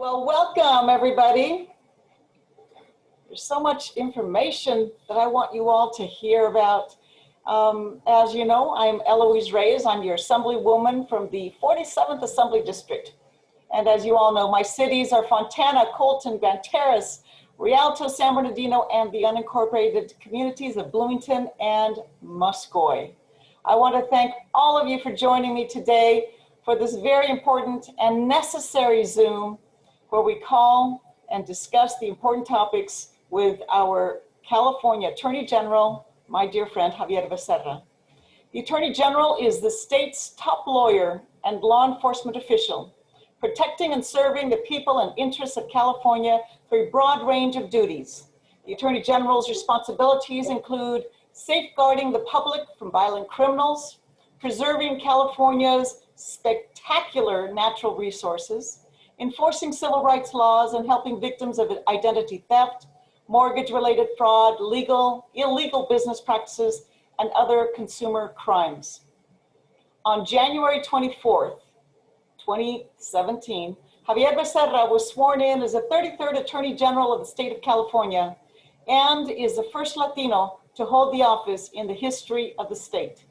Well, welcome everybody. There's so much information that I want you all to hear about. As you know, I'm Reyes. I'm your Assemblywoman from the 47th Assembly District. And as you all know, my cities are Fontana, Colton, Banteras, Rialto, San Bernardino, and the unincorporated communities of Bloomington and Muscoy. I want to thank all of you for joining me today for this very important and necessary Zoom where we call and discuss the important topics with our California Attorney General, my dear friend, Xavier Becerra. The Attorney General is the state's top lawyer and law enforcement official, protecting and serving the people and interests of California through a broad range of duties. The Attorney General's responsibilities include safeguarding the public from violent criminals, preserving California's spectacular natural resources, enforcing civil rights laws and helping victims of identity theft, mortgage-related fraud, illegal business practices, and other consumer crimes. On January 24th, 2017, Xavier Becerra was sworn in as the 33rd Attorney General of the state of California and is the first Latino to hold the office in the history of the state.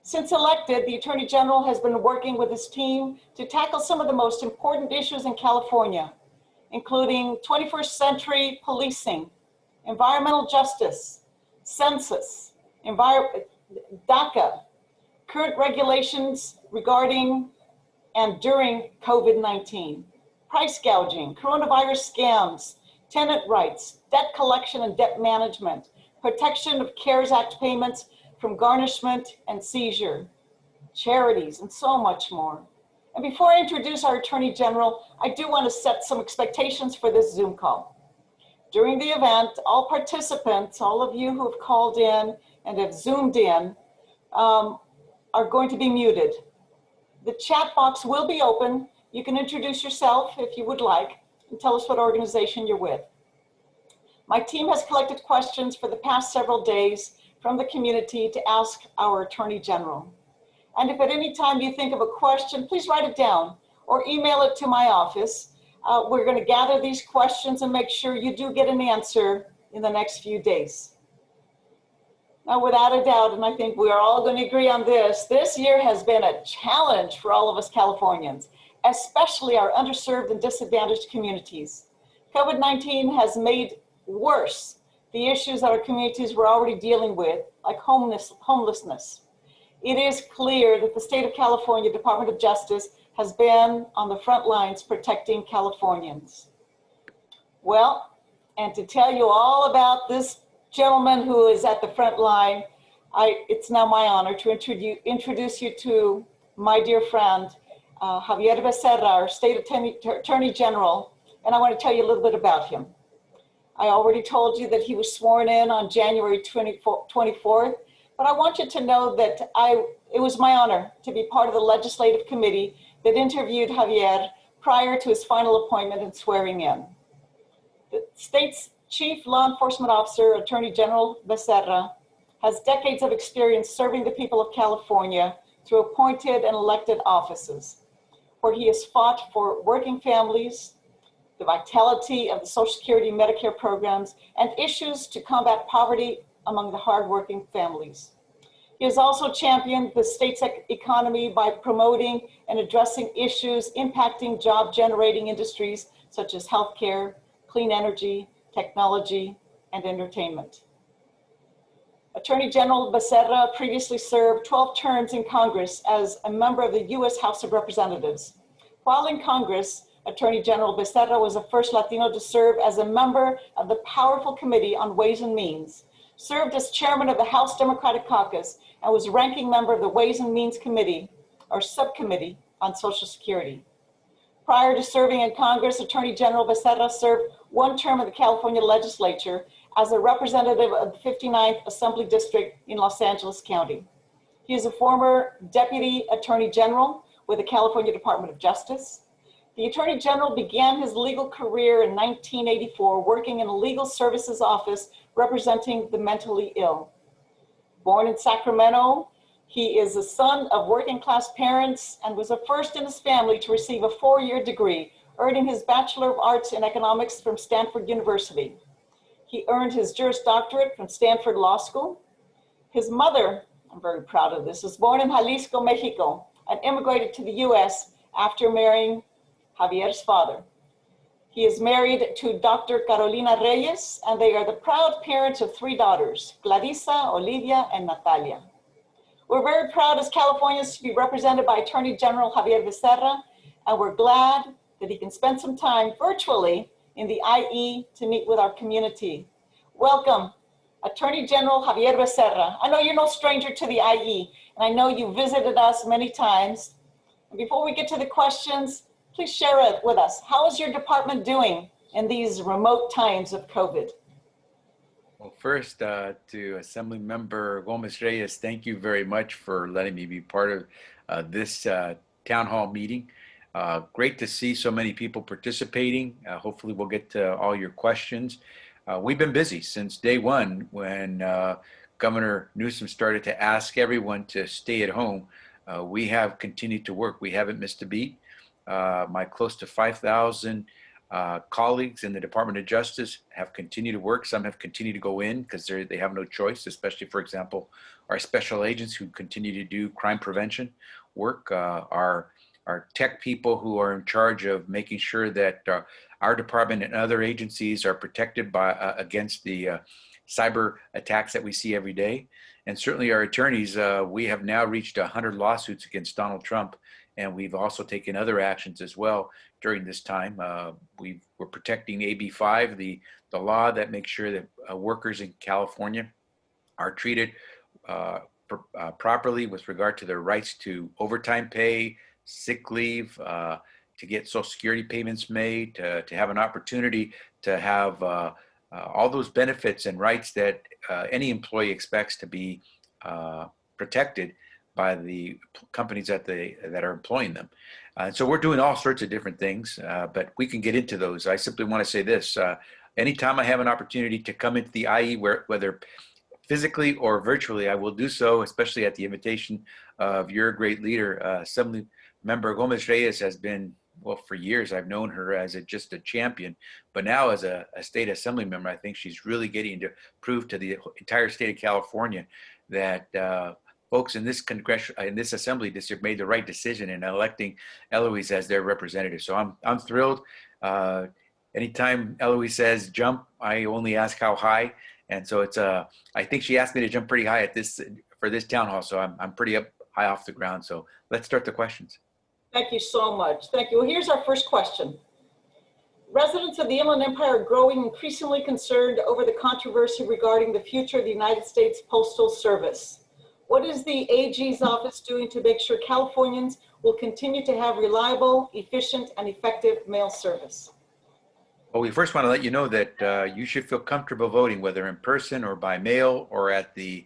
Since elected, the Attorney General has been working with his team to tackle some of the most important issues in California, including 21st century policing, environmental justice, census, DACA, current regulations regarding and during COVID-19, price gouging, coronavirus scams, tenant rights, debt collection and debt management, protection of CARES Act payments from garnishment and seizure, charities, and so much more. And before I introduce our Attorney General, I do want to set some expectations for this Zoom call. During the event, all participants, all of you who have called in and have Zoomed in, are going to be muted. The chat box will be open. You can introduce yourself if you would like and tell us what organization you're with. My team has collected questions for the past several days from the community to ask our Attorney General. And if at any time you think of a question, please write it down or email it to my office. We're going to gather these questions and make sure you do get an answer in the next few days. Now, without a doubt, and I think we are all going to agree on this year has been a challenge for all of us Californians, especially our underserved and disadvantaged communities. COVID-19 has made worse the issues that our communities were already dealing with, like homelessness. It is clear that the state of California Department of Justice has been on the front lines protecting Californians. Well, and to tell you all about this gentleman who is at the front line, it's now my honor to introduce you to my dear friend, Xavier Becerra, our State Attorney General, and I want to tell you a little bit about him. I already told you that he was sworn in on January 24th, but I want you to know that it was my honor to be part of the legislative committee that interviewed Xavier prior to his final appointment and swearing in. The state's Chief Law Enforcement Officer, Attorney General Becerra, has decades of experience serving the people of California through appointed and elected offices, where he has fought for working families, the vitality of the Social Security and Medicare programs, and issues to combat poverty among the hardworking families. He has also championed the state's economy by promoting and addressing issues impacting job-generating industries such as healthcare, clean energy, technology, and entertainment. Attorney General Becerra previously served 12 terms in Congress as a member of the U.S. House of Representatives. While in Congress, Attorney General Becerra was the first Latino to serve as a member of the powerful Committee on Ways and Means, served as chairman of the House Democratic Caucus, and was ranking member of the Ways and Means Committee, or Subcommittee on Social Security. Prior to serving in Congress, Attorney General Becerra served one term in the California legislature as a representative of the 59th Assembly District in Los Angeles County. He is a former Deputy Attorney General with the California Department of Justice. The Attorney General began his legal career in 1984 working in a legal services office representing the mentally ill. Born in Sacramento, he is the son of working class parents and was the first in his family to receive a 4-year degree earning his Bachelor of Arts in Economics from Stanford University. He earned his Juris Doctorate from Stanford Law School. His mother, I'm very proud of this, was born in Jalisco, Mexico, and immigrated to the US after marrying Javier's father. He is married to Dr. Carolina Reyes, and they are the proud parents of 3 daughters, Clarissa, Olivia, and Natalia. We're very proud as Californians to be represented by Attorney General Xavier Becerra, and we're glad that he can spend some time virtually in the IE to meet with our community. Welcome, Attorney General Xavier Becerra. I know you're no stranger to the IE, and I know you visited us many times. And before we get to the questions, please share it with us. How is your department doing in these remote times of COVID? Well, first, to Assembly Member Gomez Reyes, thank you very much for letting me be part of this town hall meeting. Great to see so many people participating. Hopefully we'll get to all your questions. We've been busy since day one when Governor Newsom started to ask everyone to stay at home. We have continued to work. We haven't missed a beat. My close to 5,000 colleagues in the Department of Justice have continued to work. Some have continued to go in because they have no choice, especially, for example, our special agents who continue to do crime prevention work, our tech people who are in charge of making sure that our department and other agencies are protected by against the cyber attacks that we see every day. And certainly our attorneys, we have now reached 100 lawsuits against Donald Trump, and we've also taken other actions as well during this time. We're protecting AB 5, the law that makes sure that workers in California are treated properly with regard to their rights to overtime pay, sick leave, to get Social Security payments made, to have an opportunity to have all those benefits and rights that any employee expects to be protected by the companies that are employing them. So we're doing all sorts of different things, but we can get into those. I simply want to say this, anytime I have an opportunity to come into the IE, whether physically or virtually, I will do so, especially at the invitation of your great leader. Assembly Member Gomez Reyes has been, well, for years, I've known her as just a champion, but now as a state assembly member, I think she's really getting to prove to the entire state of California that folks in this assembly district made the right decision in electing Eloise as their representative. So I'm thrilled. Anytime Eloise says jump, I only ask how high. And so I think she asked me to jump pretty high for this town hall. So I'm pretty up high off the ground. So let's start the questions. Thank you so much. Thank you. Well, here's our first question. Residents of the Inland Empire are growing increasingly concerned over the controversy regarding the future of the United States Postal Service. What is the AG's office doing to make sure Californians will continue to have reliable, efficient, and effective mail service? Well, we first want to let you know that you should feel comfortable voting, whether in person or by mail or at the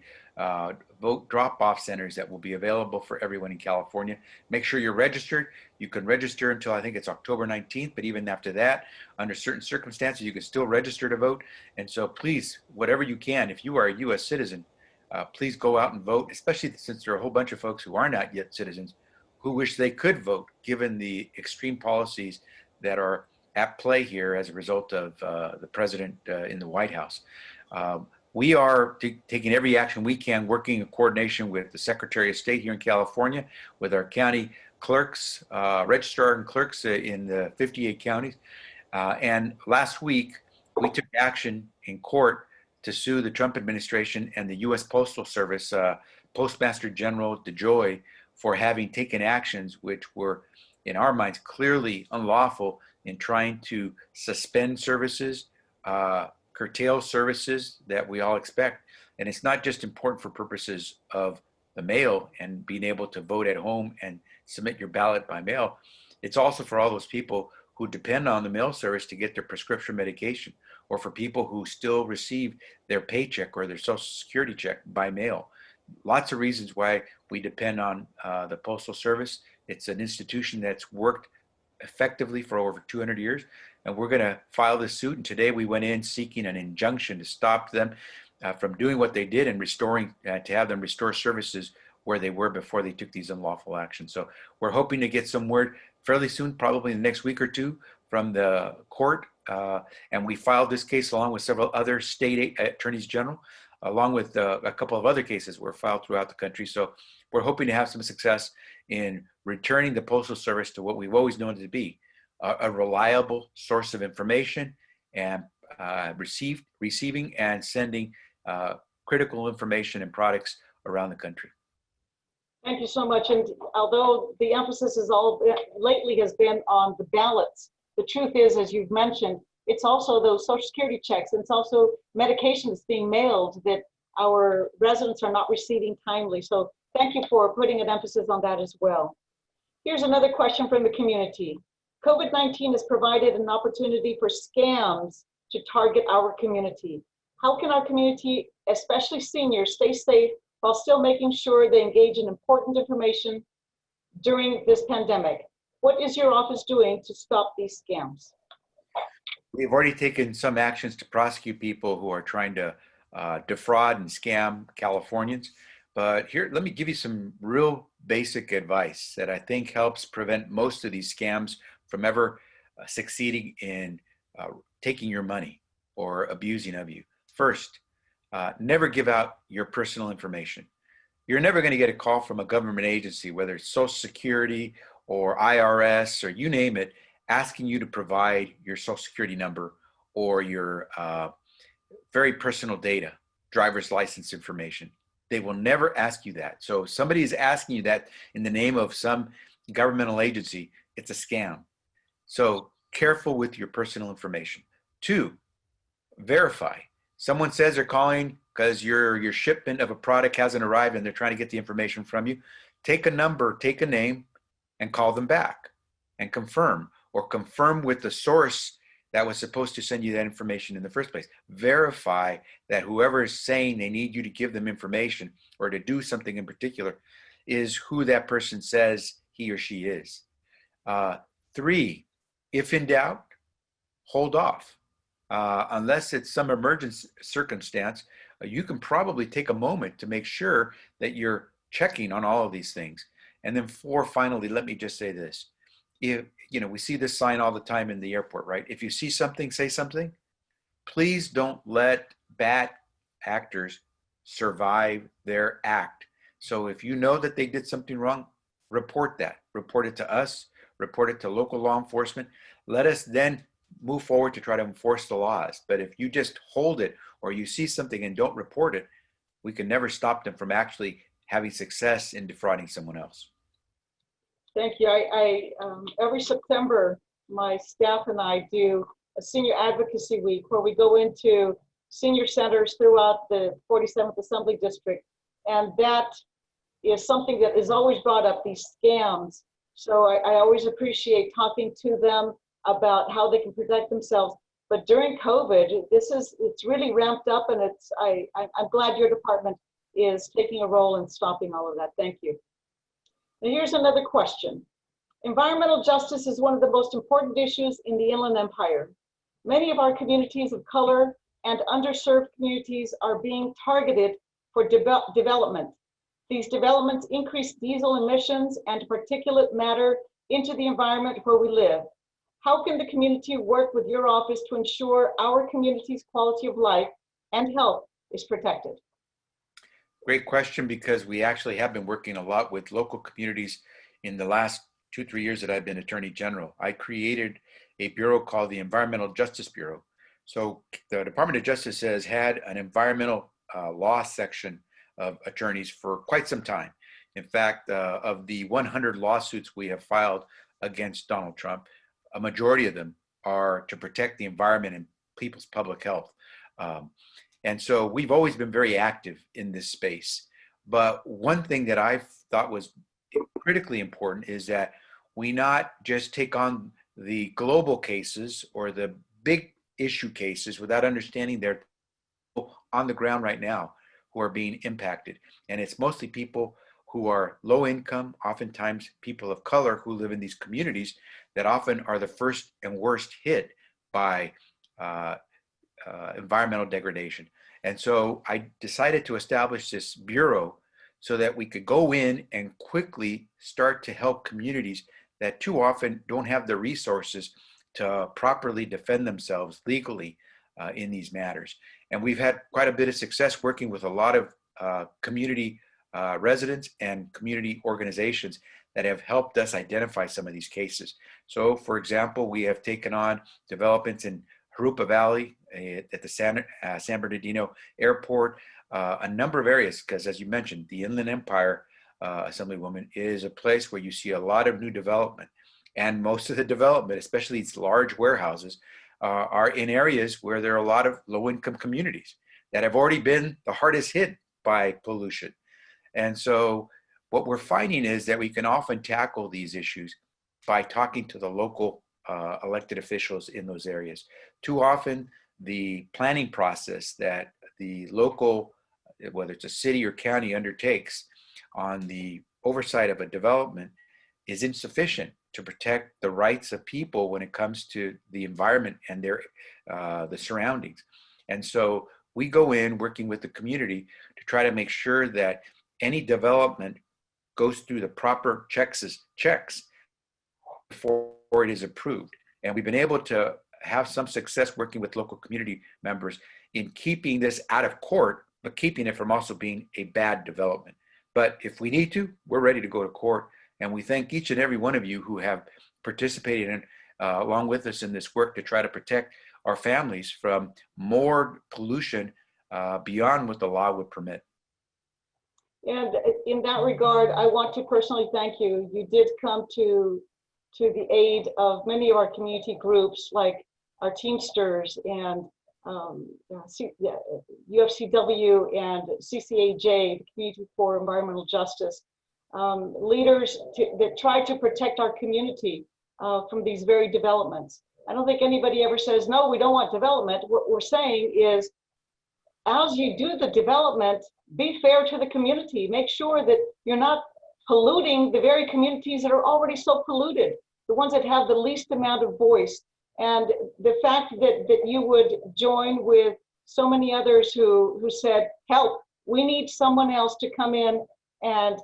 vote drop-off centers that will be available for everyone in California. Make sure you're registered. You can register until I think it's October 19th, but even after that, under certain circumstances, you can still register to vote. And so please, whatever you can, if you are a U.S. citizen, please go out and vote, especially since there are a whole bunch of folks who are not yet citizens who wish they could vote, given the extreme policies that are at play here as a result of the president in the White House. We are taking every action we can, working in coordination with the Secretary of State here in California, with our county clerks, registrar and clerks in the 58 counties. And last week, we took action in court to sue the Trump administration and the U.S. Postal Service, Postmaster General DeJoy, for having taken actions which were, in our minds, clearly unlawful in trying to suspend services, curtail services that we all expect. And it's not just important for purposes of the mail and being able to vote at home and submit your ballot by mail. It's also for all those people who depend on the mail service to get their prescription medication, or for people who still receive their paycheck or their Social Security check by mail. Lots of reasons why we depend on the Postal Service. It's an institution that's worked effectively for over 200 years, and we're going to file this suit. And today we went in seeking an injunction to stop them from doing what they did and restoring, to have them restore services where they were before they took these unlawful actions. So we're hoping to get some word fairly soon, probably in the next week or two, from the court, and we filed this case along with several other state attorneys general, along with a couple of other cases were filed throughout the country. So we're hoping to have some success in returning the Postal Service to what we've always known it to be, a reliable source of information and receiving and sending critical information and products around the country. Thank you so much. And although the emphasis is lately has been on the ballots, the truth is, as you've mentioned, it's also those Social Security checks, and it's also medication that's being mailed that our residents are not receiving timely. So thank you for putting an emphasis on that as well. Here's another question from the community. COVID-19 has provided an opportunity for scams to target our community. How can our community, especially seniors, stay safe while still making sure they engage in important information during this pandemic? What is your office doing to stop these scams? We've already taken some actions to prosecute people who are trying to defraud and scam Californians. But here, let me give you some real basic advice that I think helps prevent most of these scams from ever succeeding in taking your money or abusing of you. First, never give out your personal information. You're never going to get a call from a government agency, whether it's Social Security or IRS or you name it, asking you to provide your Social Security number or your very personal data, driver's license information. They will never ask you that. So if somebody is asking you that in the name of some governmental agency, it's a scam. So careful with your personal information. 2, verify. Someone says they're calling because your shipment of a product hasn't arrived and they're trying to get the information from you. Take a number, take a name, and call them back and confirm, or confirm with the source that was supposed to send you that information in the first place. Verify that whoever is saying they need you to give them information or to do something in particular is who that person says he or she is. 3, if in doubt, hold off. Unless it's some emergency circumstance, you can probably take a moment to make sure that you're checking on all of these things. And then 4, finally, let me just say this. If, we see this sign all the time in the airport, right? If you see something, say something. Please don't let bad actors survive their act. So if you know that they did something wrong, report that. Report it to us, report it to local law enforcement. Let us then move forward to try to enforce the laws. But if you just hold it or you see something and don't report it, we can never stop them from actually having success in defrauding someone else. Thank you. Every September, my staff and I do a senior advocacy week where we go into senior centers throughout the 47th Assembly District. And that is something that is always brought up, these scams. So I always appreciate talking to them about how they can protect themselves. But during COVID, it's really ramped up, and I'm glad your department is taking a role in stopping all of that. Thank you. And here's another question. Environmental justice is one of the most important issues in the Inland Empire. Many of our communities of color and underserved communities are being targeted for development. These developments increase diesel emissions and particulate matter into the environment where we live. How can the community work with your office to ensure our community's quality of life and health is protected? Great question, because we actually have been working a lot with local communities in the last 2-3 years that I've been Attorney General. I created a bureau called the Environmental Justice Bureau. So the Department of Justice has had an environmental law section of attorneys for quite some time. In fact, of the 100 lawsuits we have filed against Donald Trump, a majority of them are to protect the environment and people's public health. And so we've always been very active in this space. But one thing that I thought was critically important is that we not just take on the global cases or the big issue cases without understanding they're on the ground right now who are being impacted. And it's mostly people who are low income, oftentimes people of color who live in these communities that often are the first and worst hit by environmental degradation. And so I decided to establish this bureau so that we could go in and quickly start to help communities that too often don't have the resources to properly defend themselves legally in these matters. And we've had quite a bit of success working with a lot of community residents and community organizations that have helped us identify some of these cases. So, for example, we have taken on developments in Jurupa Valley at the San Bernardino Airport, a number of areas, because as you mentioned, the Inland Empire, Assemblywoman, is a place where you see a lot of new development. And most of the development, especially these large warehouses, are in areas where there are a lot of low-income communities that have already been the hardest hit by pollution. And so what we're finding is that we can often tackle these issues by talking to the local elected officials in those areas. Too often, the planning process that the local, whether it's a city or county, undertakes on the oversight of a development is insufficient to protect the rights of people when it comes to the environment and their the surroundings. And so we go in working with the community to try to make sure that any development goes through the proper checks before it is approved. And we've been able to have some success working with local community members in keeping this out of court, but keeping it from also being a bad development. But if we need to, we're ready to go to court. And we thank each and every one of you who have participated in, along with us in this work to try to protect our families from more pollution beyond what the law would permit. And in that regard, I want to personally thank you. You did come to the aid of many of our community groups, like our Teamsters and UFCW and CCAJ, the Community for Environmental Justice, leaders that try to protect our community from these very developments. I don't think anybody ever says, no, we don't want development. What we're saying is, as you do the development, be fair to the community. Make sure that you're not polluting the very communities that are already so polluted, the ones that have the least amount of voice. And the fact that you would join with so many others who said, help, we need someone else to come in and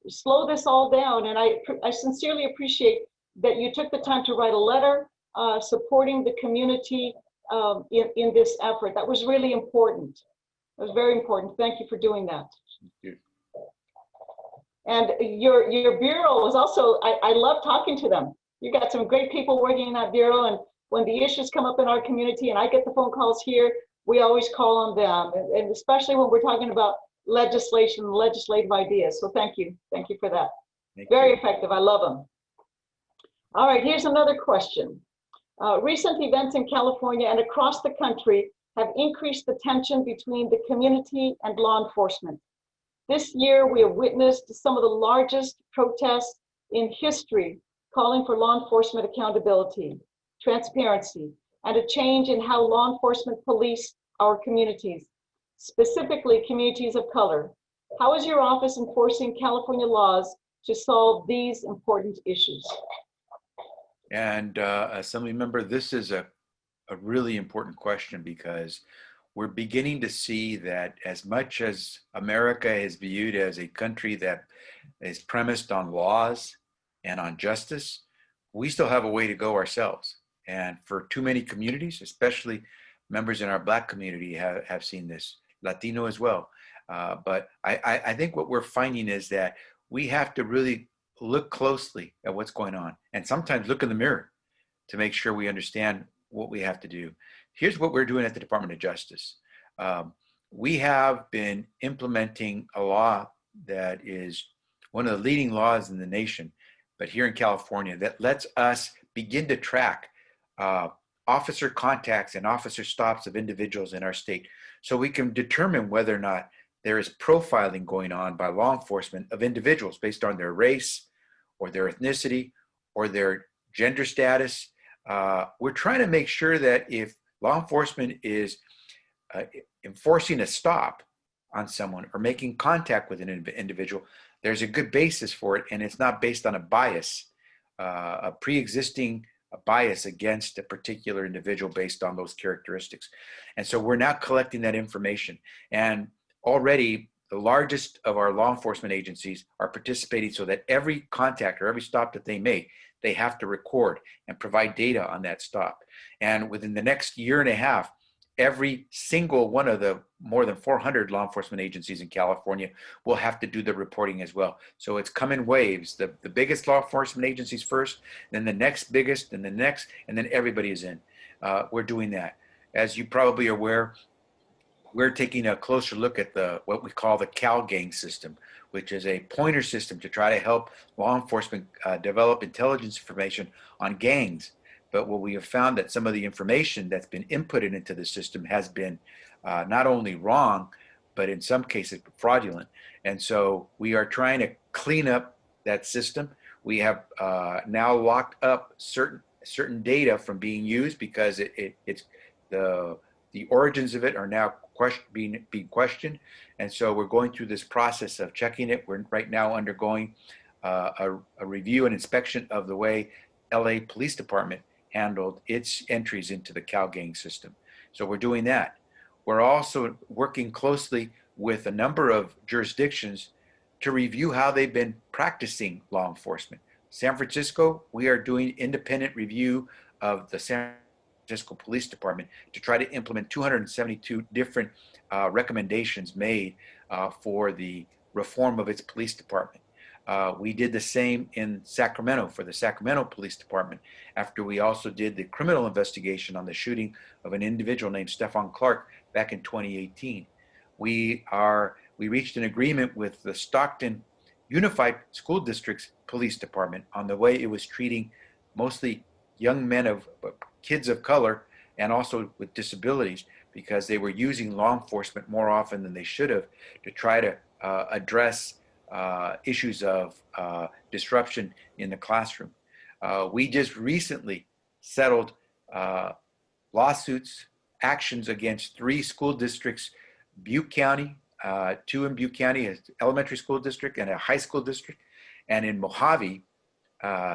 slow this all down. And I sincerely appreciate that you took the time to write a letter supporting the community in this effort. That was really important. It was very important. Thank you for doing that. Thank you. And your bureau is also, I love talking to them. You got some great people working in that bureau, and when the issues come up in our community and I get the phone calls here, we always call on them, and especially when we're talking about legislation, legislative ideas. So thank you for that. Very effective, I love them. All right, here's another question. Recent events in California and across the country have increased the tension between the community and law enforcement. This year, we have witnessed some of the largest protests in history calling for law enforcement accountability, transparency, and a change in how law enforcement police our communities, specifically communities of color. How is your office enforcing California laws to solve these important issues? And Assembly Member, this is a really important question, because we're beginning to see that as much as America is viewed as a country that is premised on laws and on justice, we still have a way to go ourselves. And for too many communities, especially members in our Black community have seen this, Latino as well. But I think what we're finding is that we have to really look closely at what's going on, and sometimes look in the mirror to make sure we understand what we have to do. Here's what we're doing at the Department of Justice. We have been implementing a law that is one of the leading laws in the nation, but here in California, that lets us begin to track officer contacts and officer stops of individuals in our state, so we can determine whether or not there is profiling going on by law enforcement of individuals based on their race or their ethnicity or their gender status. We're trying to make sure that if law enforcement is enforcing a stop on someone or making contact with an individual, there's a good basis for it, and it's not based on a bias, a pre-existing bias against a particular individual based on those characteristics. And so we're now collecting that information. And already the largest of our law enforcement agencies are participating so that every contact or every stop that they make, they have to record and provide data on that stop. And within the next year and a half, every single one of the more than 400 law enforcement agencies in California will have to do the reporting as well. So it's come in waves. The biggest law enforcement agencies first, then the next biggest, and the next, and then everybody is in. We're doing that. As you probably are aware, we're taking a closer look at what we call the CalGang system, which is a pointer system to try to help law enforcement develop intelligence information on gangs. But what we have found that some of the information that's been inputted into the system has been not only wrong, but in some cases fraudulent. And so we are trying to clean up that system. We have now locked up certain data from being used because it's the origins of it are now being questioned. And so we're going through this process of checking it. We're right now undergoing a review and inspection of the way LA Police Department handled its entries into the CalGang system. So we're doing that. We're also working closely with a number of jurisdictions to review how they've been practicing law enforcement. San Francisco, we are doing independent review of the San Francisco Police Department to try to implement 272 different recommendations made for the reform of its police department. We did the same in Sacramento for the Sacramento Police Department after we also did the criminal investigation on the shooting of an individual named Stephon Clark back in 2018. We reached an agreement with the Stockton Unified School District's police department on the way it was treating mostly young men kids of color and also with disabilities, because they were using law enforcement more often than they should have to try to address issues of disruption in the classroom. We just recently settled lawsuits, actions against 3 school districts, Butte County, 2 in Butte County, an elementary school district and a high school district, and in Mojave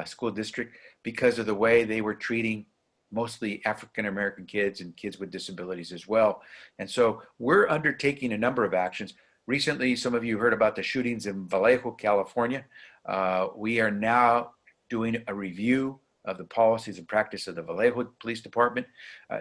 School District, because of the way they were treating mostly African-American kids and kids with disabilities as well. And so we're undertaking a number of actions. Recently, some of you heard about the shootings in Vallejo, California. We are now doing a review of the policies and practice of the Vallejo Police Department.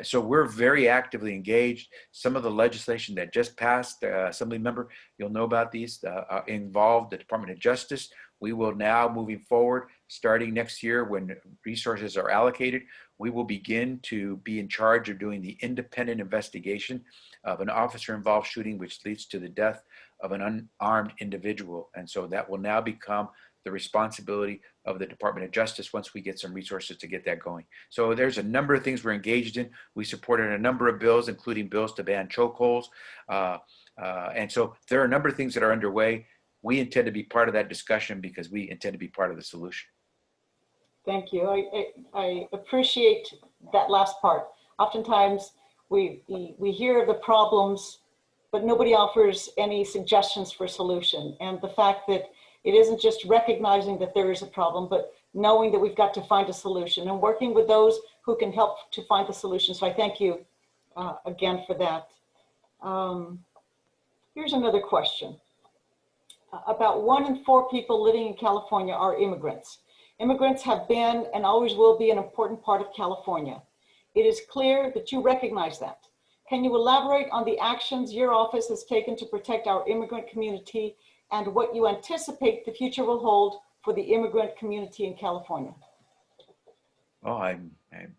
So we're very actively engaged. Some of the legislation that just passed, Assembly Member, you'll know about these, involved the Department of Justice. We will now, moving forward, starting next year when resources are allocated, we will begin to be in charge of doing the independent investigation of an officer-involved shooting which leads to the death of an unarmed individual. And so that will now become the responsibility of the Department of Justice once we get some resources to get that going. So there's a number of things we're engaged in. We supported a number of bills, including bills to ban chokeholds. And so there are a number of things that are underway. We intend to be part of that discussion because we intend to be part of the solution. Thank you. I appreciate that last part. Oftentimes we hear of the problems, but nobody offers any suggestions for solution. And the fact that it isn't just recognizing that there is a problem, but knowing that we've got to find a solution and working with those who can help to find the solution. So I thank you again for that. Here's another question. About 1 in 4 people living in California are immigrants. Immigrants have been and always will be an important part of California. It is clear that you recognize that. Can you elaborate on the actions your office has taken to protect our immigrant community and what you anticipate the future will hold for the immigrant community in California? Oh,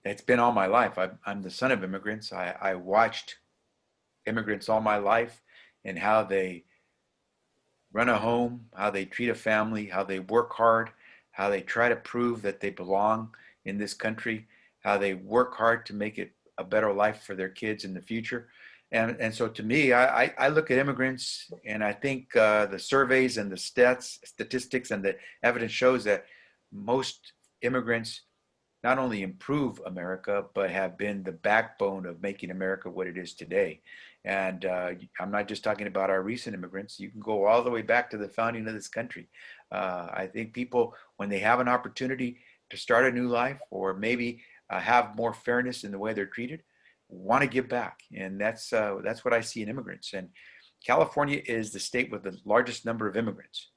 it's been all my life. I'm the son of immigrants. I watched immigrants all my life and how they run a home, how they treat a family, how they work hard, how they try to prove that they belong in this country, how they work hard to make it a better life for their kids in the future. And so to me, I look at immigrants and I think the surveys and the statistics and the evidence shows that most immigrants not only improve America, but have been the backbone of making America what it is today. And I'm not just talking about our recent immigrants. You can go all the way back to the founding of this country. I think people, when they have an opportunity to start a new life or maybe have more fairness in the way they're treated, want to give back. And that's what I see in immigrants. And California is the state with the largest number of immigrants.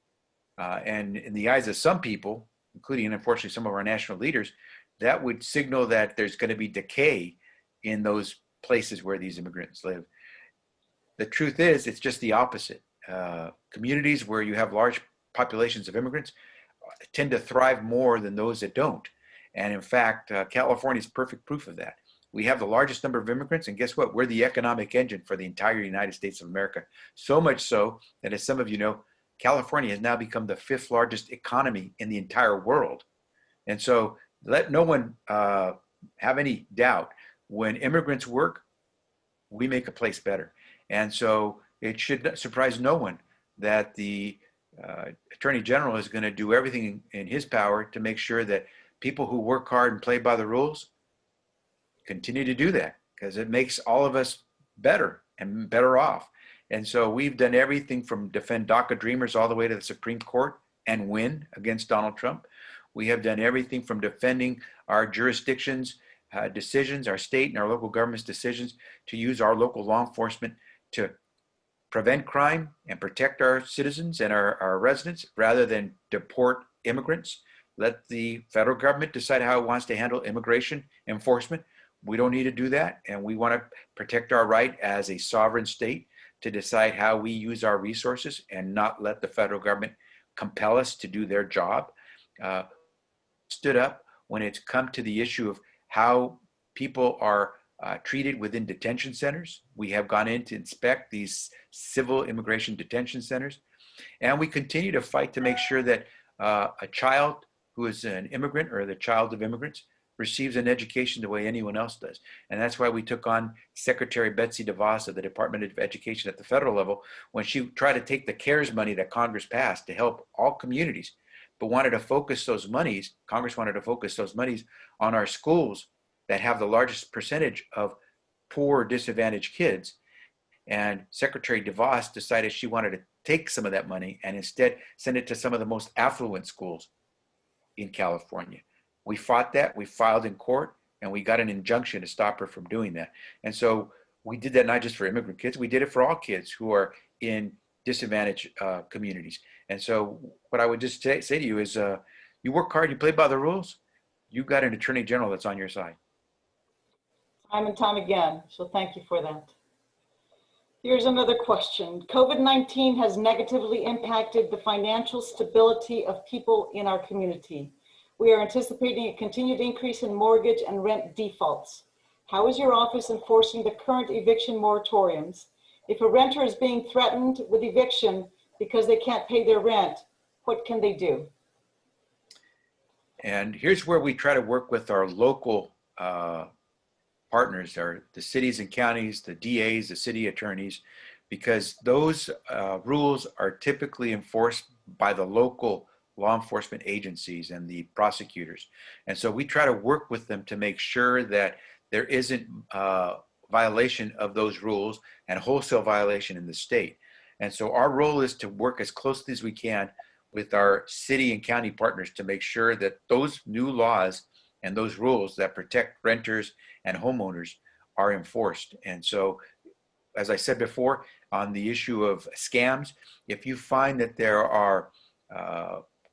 And in the eyes of some people, including unfortunately some of our national leaders, that would signal that there's going to be decay in those places where these immigrants live. The truth is, it's just the opposite. Communities where you have large populations of immigrants tend to thrive more than those that don't. And in fact, California is perfect proof of that. We have the largest number of immigrants, and guess what? We're the economic engine for the entire United States of America. So much so that, as some of you know, California has now become the 5th largest economy in the entire world. And so let no one have any doubt, when immigrants work, we make a place better. And so it should surprise no one that the Attorney General is going to do everything in his power to make sure that people who work hard and play by the rules continue to do that, because it makes all of us better and better off. And so we've done everything from defend DACA dreamers all the way to the Supreme Court and win against Donald Trump. We have done everything from defending our jurisdictions' decisions, our state and our local government's decisions to use our local law enforcement to prevent crime and protect our citizens and our residents rather than deport immigrants. Let the federal government decide how it wants to handle immigration enforcement. We don't need to do that. And we want to protect our right as a sovereign state to decide how we use our resources and not let the federal government compel us to do their job. Stood up when it's come to the issue of how people are treated within detention centers. We have gone in to inspect these civil immigration detention centers. And we continue to fight to make sure that a child who is an immigrant or the child of immigrants receives an education the way anyone else does. And that's why we took on Secretary Betsy DeVos of the Department of Education at the federal level when she tried to take the CARES money that Congress passed to help all communities, but wanted to focus those monies, Congress wanted to focus those monies on our schools that have the largest percentage of poor, disadvantaged kids. And Secretary DeVos decided she wanted to take some of that money and instead send it to some of the most affluent schools in California. We fought that, we filed in court, and we got an injunction to stop her from doing that. And so we did that not just for immigrant kids, we did it for all kids who are in disadvantaged communities. And so what I would just say to you is, you work hard, you play by the rules, you got an Attorney General that's on your side. Time and time again, so thank you for that. Here's another question. COVID-19 has negatively impacted the financial stability of people in our community. We are anticipating a continued increase in mortgage and rent defaults. How is your office enforcing the current eviction moratoriums? If a renter is being threatened with eviction because they can't pay their rent, what can they do? And here's where we try to work with our local partners, the cities and counties, the DAs, the city attorneys, because those rules are typically enforced by the local law enforcement agencies and the prosecutors. And so we try to work with them to make sure that there isn't violation of those rules and wholesale violation in the state. And so our role is to work as closely as we can with our city and county partners to make sure that those new laws and those rules that protect renters and homeowners are enforced. And so, as I said before, on the issue of scams, if you find that there are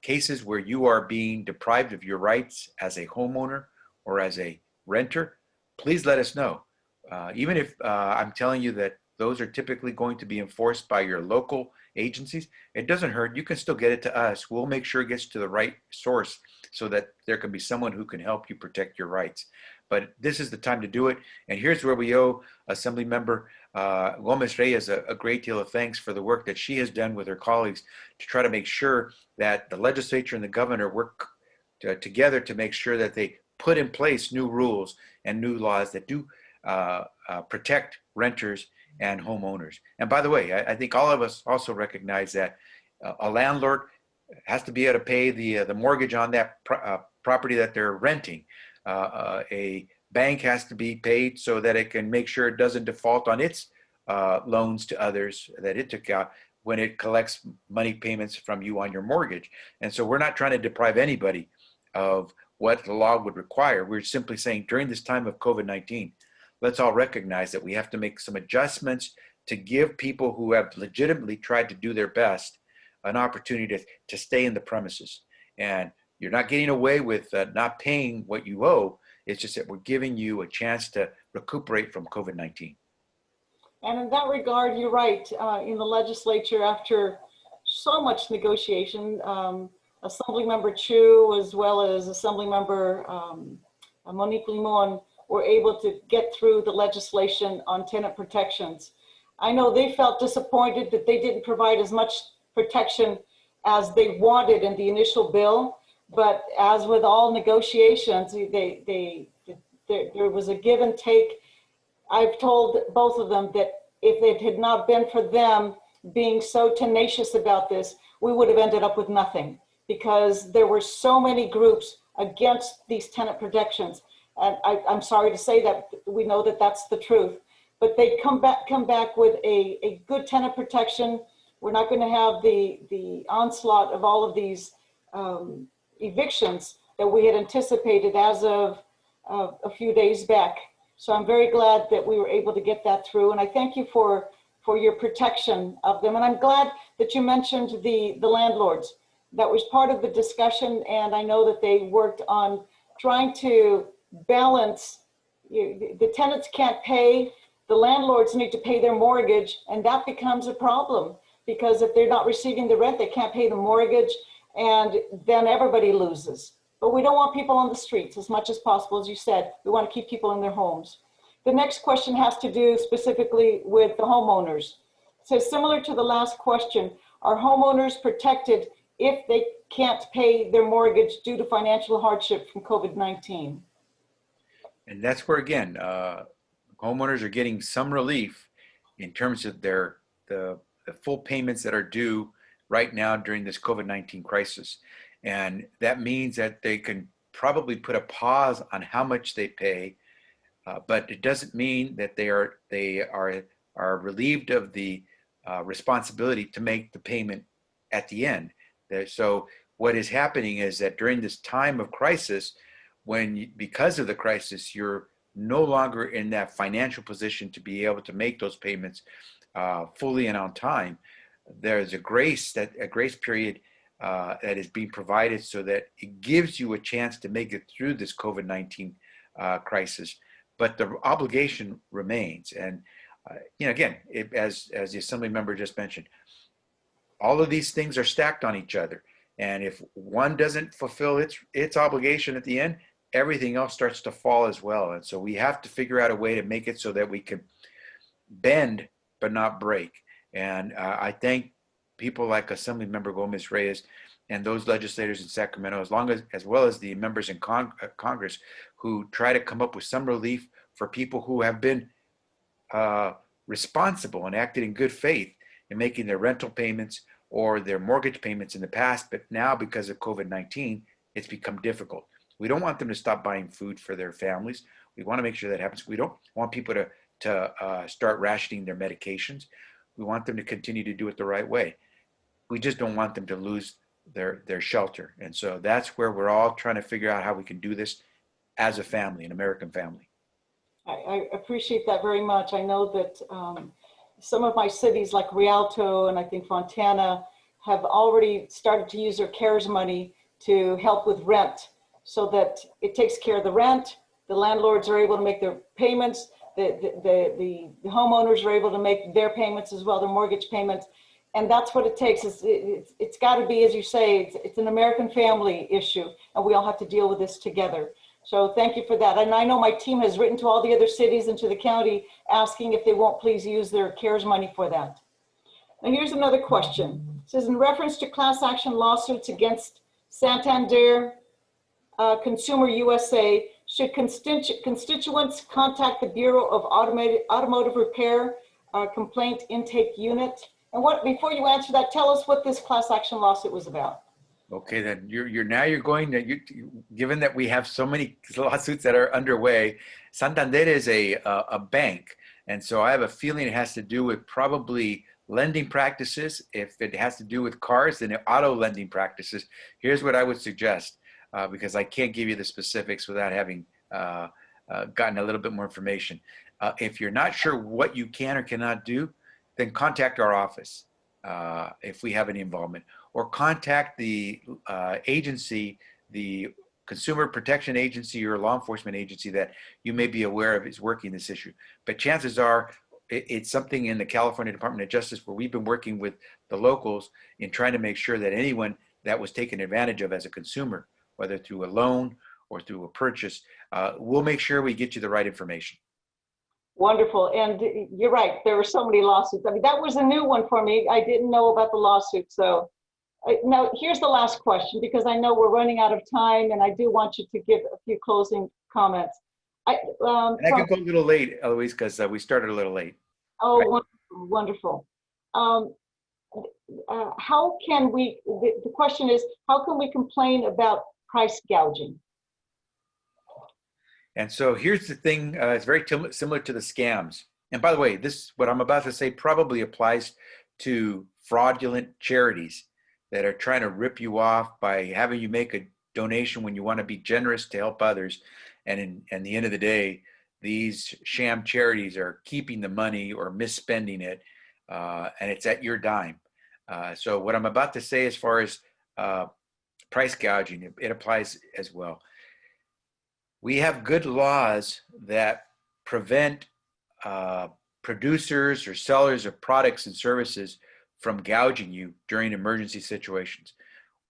cases where you are being deprived of your rights as a homeowner or as a renter, please let us know. Even if I'm telling you that those are typically going to be enforced by your local agencies, it doesn't hurt. You can still get it to us. We'll make sure it gets to the right source so that there can be someone who can help you protect your rights. But this is the time to do it. And here's where we owe Assemblymember Gomez Reyes a great deal of thanks for the work that she has done with her colleagues to try to make sure that the legislature and the governor work together to make sure that they put in place new rules and new laws that do protect renters and homeowners. And by the way, I think all of us also recognize that a landlord has to be able to pay the mortgage on that property that they're renting. A bank has to be paid so that it can make sure it doesn't default on its loans to others that it took out when it collects money payments from you on your mortgage. And so we're not trying to deprive anybody of what the law would require. We're simply saying during this time of COVID-19, let's all recognize that we have to make some adjustments to give people who have legitimately tried to do their best an opportunity to stay in the premises. And you're not getting away with not paying what you owe. It's just that we're giving you a chance to recuperate from COVID-19. And in that regard, you're right. In the legislature, after so much negotiation, Assemblymember Chu, as well as Assemblymember Monique Limon, were able to get through the legislation on tenant protections. I know they felt disappointed that they didn't provide as much protection as they wanted in the initial bill, but as with all negotiations, there was a give and take. I've told both of them that if it had not been for them being so tenacious about this, we would have ended up with nothing, because there were so many groups against these tenant protections. And I'm sorry to say that, we know that that's the truth, but they come back with a good tenant protection. We're not going to have the onslaught of all of these evictions that we had anticipated as of a few days back. So I'm very glad that we were able to get that through. And I thank you for your protection of them. And I'm glad that you mentioned the landlords. That was part of the discussion. And I know that they worked on trying to balance, the tenants can't pay, the landlords need to pay their mortgage, and that becomes a problem, because if they're not receiving the rent, they can't pay the mortgage, and then everybody loses. But we don't want people on the streets as much as possible. As you said, we want to keep people in their homes. The next question has to do specifically with the homeowners. So similar to the last question, are homeowners protected if they can't pay their mortgage due to financial hardship from COVID-19? And that's where, again, homeowners are getting some relief in terms of the full payments that are due right now during this COVID-19 crisis. And that means that they can probably put a pause on how much they pay, but it doesn't mean that they are relieved of the responsibility to make the payment at the end. So what is happening is that during this time of crisis, because of the crisis, you're no longer in that financial position to be able to make those payments fully and on time. There's a grace period that is being provided so that it gives you a chance to make it through this COVID-19 crisis, but the obligation remains. And again, as the Assembly member just mentioned, all of these things are stacked on each other. And if one doesn't fulfill its obligation at the end, everything else starts to fall as well. And so we have to figure out a way to make it so that we can bend but not break. And I thank people like Assemblymember Gomez Reyes and those legislators in Sacramento, as well as the members in Congress who try to come up with some relief for people who have been responsible and acted in good faith in making their rental payments or their mortgage payments in the past, but now because of COVID-19, it's become difficult. We don't want them to stop buying food for their families. We want to make sure that happens. We don't want people to start rationing their medications. We want them to continue to do it the right way. We just don't want them to lose their shelter. And so that's where we're all trying to figure out how we can do this as a family, an American family. I appreciate that very much. I know that some of my cities like Rialto and I think Fontana have already started to use their CARES money to help with rent, so that it takes care of the rent, the landlords are able to make their payments, the homeowners are able to make their payments as well, their mortgage payments. And that's what it takes. It's got to be, as you say, it's an American family issue, and we all have to deal with this together. So thank you for that. And I know my team has written to all the other cities and to the county asking if they won't please use their CARES money for that. And here's another question. It says, in reference to class action lawsuits against Santander, Consumer USA, should constituents contact the Bureau of Automotive Repair Complaint Intake Unit? And before you answer that, tell us what this class action lawsuit was about. Okay, then you're going to, given that we have so many lawsuits that are underway, Santander is a bank. And so I have a feeling it has to do with probably lending practices. If it has to do with cars, then auto lending practices. Here's what I would suggest, because I can't give you the specifics without having gotten a little bit more information. If you're not sure what you can or cannot do, then contact our office if we have any involvement, or contact the agency, the Consumer Protection Agency or law enforcement agency that you may be aware of is working this issue. But chances are it's something in the California Department of Justice where we've been working with the locals in trying to make sure that anyone that was taken advantage of as a consumer, whether through a loan or through a purchase, we'll make sure we get you the right information. Wonderful. And you're right, there were so many lawsuits. I mean, that was a new one for me. I didn't know about the lawsuit. So now here's the last question, because I know we're running out of time and I do want you to give a few closing comments. And I could go a little late, Eloise, because we started a little late. Oh, Right. wonderful. How can we, the question is, how can we complain about price gouging? And so here's the thing, it's very similar to the scams. And by the way, this, what I'm about to say probably applies to fraudulent charities that are trying to rip you off by having you make a donation when you want to be generous to help others. And at the end of the day, these sham charities are keeping the money or misspending it, and it's at your dime. So what I'm about to say as far as price gouging, it applies as well. We have good laws that prevent producers or sellers of products and services from gouging you during emergency situations.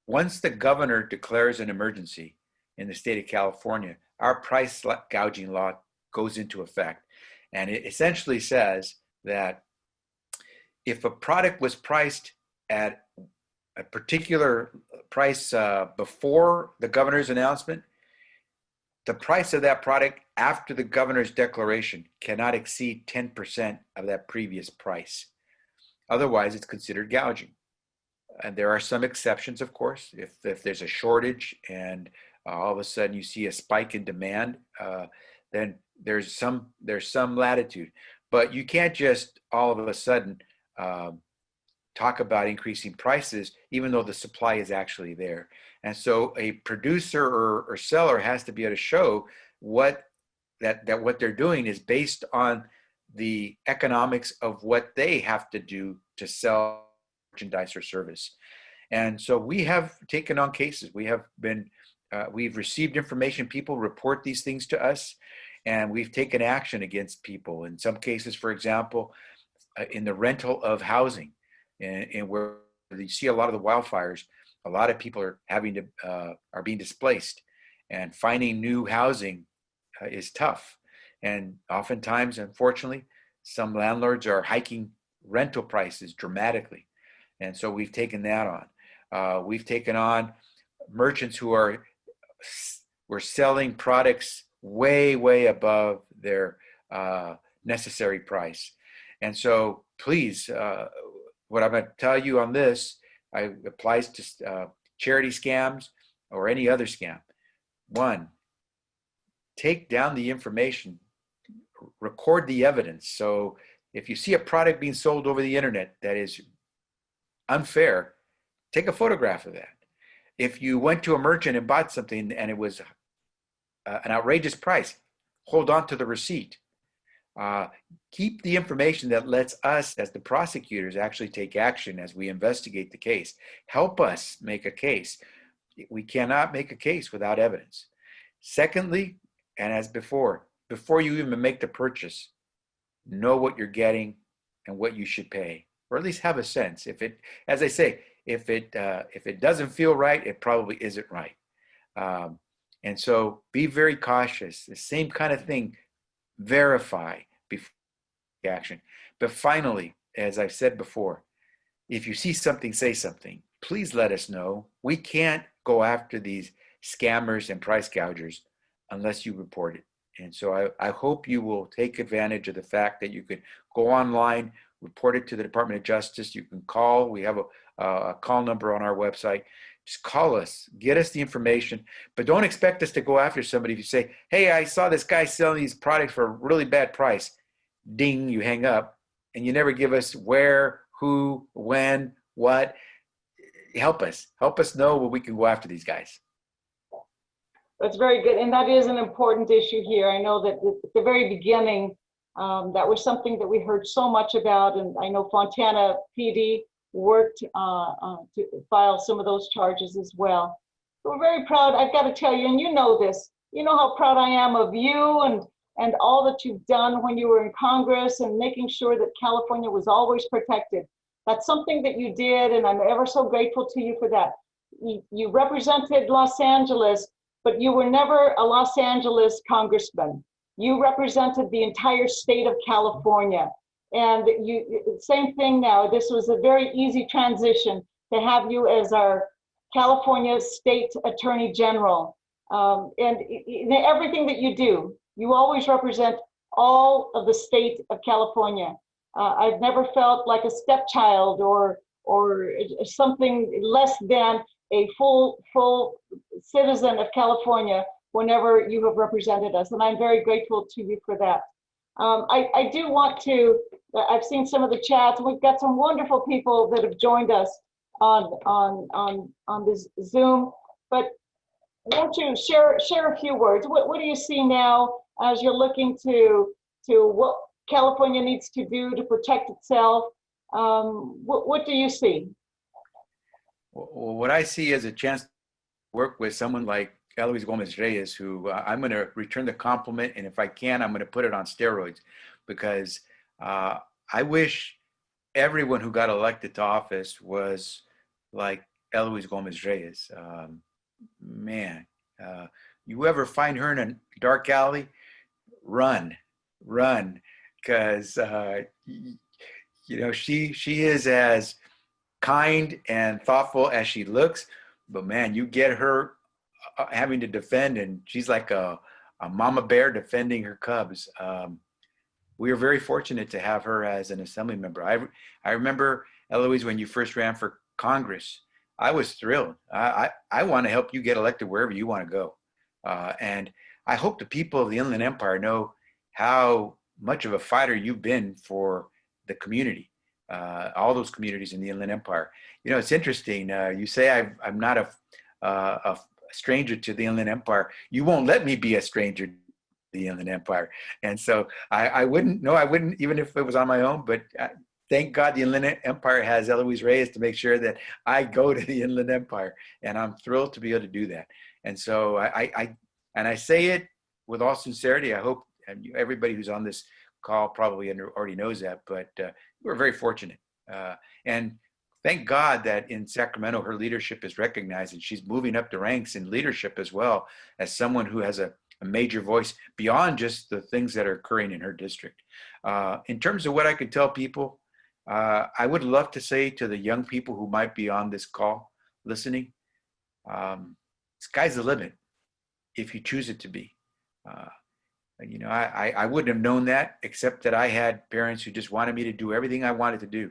Once the governor declares an emergency in the state of California, our price gouging law goes into effect. And it essentially says that if a product was priced at a particular price before the governor's announcement, the price of that product after the governor's declaration cannot exceed 10% of that previous price. Otherwise, it's considered gouging. And there are some exceptions, of course. If there's a shortage and all of a sudden you see a spike in demand, then there's some latitude. But you can't just all of a sudden talk about increasing prices, even though the supply is actually there. And so a producer or seller has to be able to show what they're doing is based on the economics of what they have to do to sell merchandise or service. And so we have taken on cases. We have been, we've received information. People report these things to us, and we've taken action against people. In some cases, for example, in the rental of housing, and where you see a lot of the wildfires, a lot of people are are being displaced, and finding new housing is tough. And oftentimes, unfortunately, some landlords are hiking rental prices dramatically. And so we've taken that on. We've taken on merchants who were selling products way above their necessary price. And so please, what I'm going to tell you on this applies to charity scams or any other scam. One, take down the information, record the evidence. So if you see a product being sold over the internet that is unfair, take a photograph of that. If you went to a merchant and bought something and it was an outrageous price, hold on to the receipt. Keep the information that lets us as the prosecutors actually take action as we investigate the case. Help us make a case. We cannot make a case without evidence. Secondly, and as before you even make the purchase, know what you're getting and what you should pay, or at least have a sense. If it, as I say, if it doesn't feel right, it probably isn't right. And so be very cautious. The same kind of thing, verify before action. But finally, as I've said before, if you see something, say something. Please let us know. We can't go after these scammers and price gougers unless you report it. And so I hope you will take advantage of the fact that you can go online, report it to the Department of Justice. You can call. We have a call number on our website. Just call us, get us the information, but don't expect us to go after somebody. If you say, hey, I saw this guy selling these products for a really bad price, ding, you hang up, and you never give us where, who, when, what. Help us know where we can go after these guys. That's very good. And that is an important issue here. I know that at the very beginning, That was something that we heard so much about, and I know Fontana PD worked to file some of those charges as well. We're very proud. I've got to tell you, and you know this, you know how proud I am of you and all that you've done when you were in Congress and making sure that California was always protected. That's something that you did, and I'm ever so grateful to you for that. You represented Los Angeles, but you were never a Los Angeles congressman. You represented the entire state of California. And same thing now. This was a very easy transition to have you as our California State Attorney General. And in everything that you do, you always represent all of the state of California. I've never felt like a stepchild or something less than a full citizen of California whenever you have represented us. And I'm very grateful to you for that. I do want to, I've seen some of the chats. We've got some wonderful people that have joined us on this Zoom, but won't you share a few words? What do you see now as you're looking to what California needs to do to protect itself? What do you see? Well, what I see is a chance to work with someone like Eloise Gomez Reyes, who I'm going to return the compliment, and if I can, I'm going to put it on steroids, because I wish everyone who got elected to office was like Eloise Gomez Reyes. Man, you ever find her in a dark alley, run, because you know she is as kind and thoughtful as she looks, but man, you get her having to defend, and she's like a mama bear defending her cubs. We are very fortunate to have her as an assembly member. I remember, Eloise, when you first ran for Congress, I was thrilled. I want to help you get elected wherever you want to go. And I hope the people of the Inland Empire know how much of a fighter you've been for the community, all those communities in the Inland Empire. You know, it's interesting. You say I'm not a stranger to the Inland Empire. You won't let me be a stranger to the Inland Empire. And so I wouldn't, even if it was on my own, but thank God the Inland Empire has Eloise Reyes to make sure that I go to the Inland Empire. And I'm thrilled to be able to do that. And so I say it with all sincerity. I hope everybody who's on this call probably already knows that, but we're very fortunate. And thank God that in Sacramento, her leadership is recognized, and she's moving up the ranks in leadership as well, as someone who has a major voice beyond just the things that are occurring in her district. In terms of what I could tell people, I would love to say to the young people who might be on this call listening, sky's the limit if you choose it to be. You know, I wouldn't have known that, except that I had parents who just wanted me to do everything I wanted to do.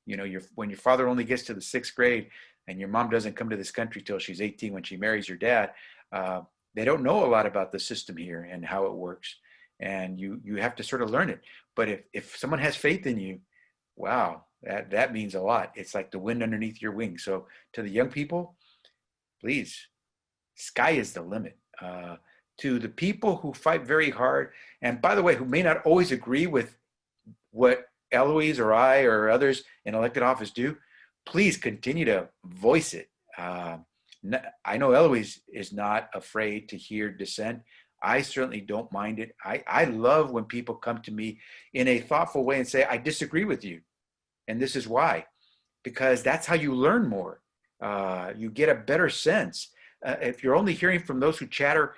You know, when your father only gets to the 6th grade and your mom doesn't come to this country till she's 18 when she marries your dad, they don't know a lot about the system here and how it works. And you have to sort of learn it. But if someone has faith in you, wow, that means a lot. It's like the wind underneath your wings. So to the young people, please, sky is the limit. To the people who fight very hard, and by the way, who may not always agree with what Eloise or I or others in elected office do, please continue to voice it. I know Eloise is not afraid to hear dissent. I certainly don't mind it. I love when people come to me in a thoughtful way and say, I disagree with you, and this is why. Because that's how you learn more. You get a better sense. If you're only hearing from those who chatter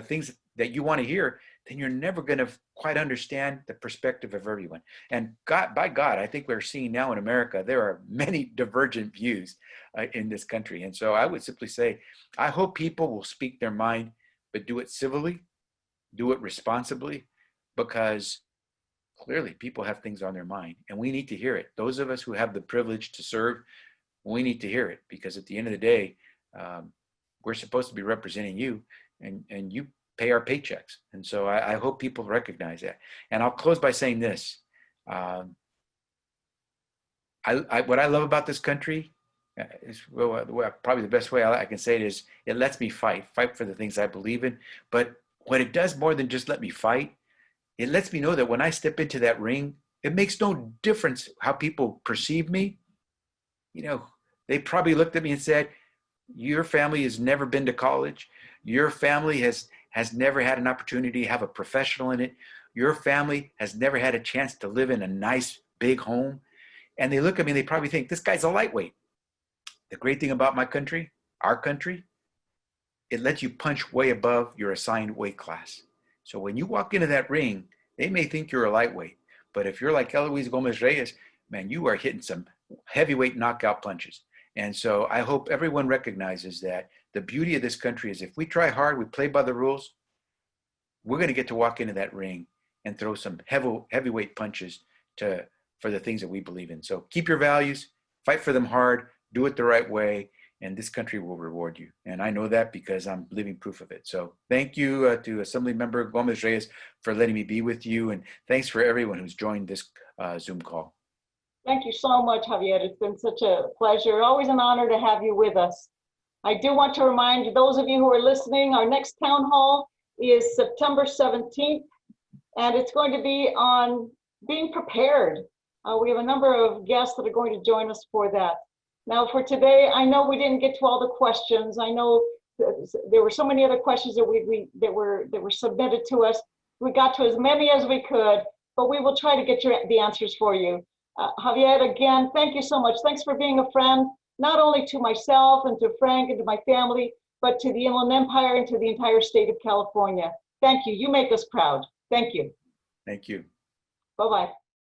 things that you want to hear, then you're never going to quite understand the perspective of everyone. And by God, I think we're seeing now in America, there are many divergent views in this country. And so I would simply say, I hope people will speak their mind, but do it civilly, do it responsibly, because clearly people have things on their mind and we need to hear it. Those of us who have the privilege to serve, we need to hear it, because at the end of the day, we're supposed to be representing you, and you pay our paychecks. And so I hope people recognize that. And I'll close by saying this. What I love about this country is, probably the best way I can say it is, it lets me fight for the things I believe in. But what it does more than just let me fight, it lets me know that when I step into that ring, it makes no difference how people perceive me. You know, they probably looked at me and said, your family has never been to college. Your family has never had an opportunity to have a professional in it. Your family has never had a chance to live in a nice big home. And they look at me and they probably think, this guy's a lightweight. The great thing about my country, our country, it lets you punch way above your assigned weight class. So when you walk into that ring, they may think you're a lightweight. But if you're like Eloise Gomez Reyes, man, you are hitting some heavyweight knockout punches. And so I hope everyone recognizes that the beauty of this country is if we try hard, we play by the rules, we're going to get to walk into that ring and throw some heavyweight punches for the things that we believe in. So keep your values, fight for them hard, do it the right way, and this country will reward you. And I know that because I'm living proof of it. So thank you to Assemblymember Gomez Reyes for letting me be with you. And thanks for everyone who's joined this Zoom call. Thank you so much, Javier. It's been such a pleasure. Always an honor to have you with us. I do want to remind you, those of you who are listening, our next town hall is September 17th, and it's going to be on being prepared. We have a number of guests that are going to join us for that. Now for today, I know we didn't get to all the questions. I know there were so many other questions that were submitted to us. We got to as many as we could, but we will try to get the answers for you. Javier, again, thank you so much. Thanks for being a friend, not only to myself and to Frank and to my family, but to the Inland Empire and to the entire state of California. Thank you. You make us proud. Thank you. Thank you. Bye-bye.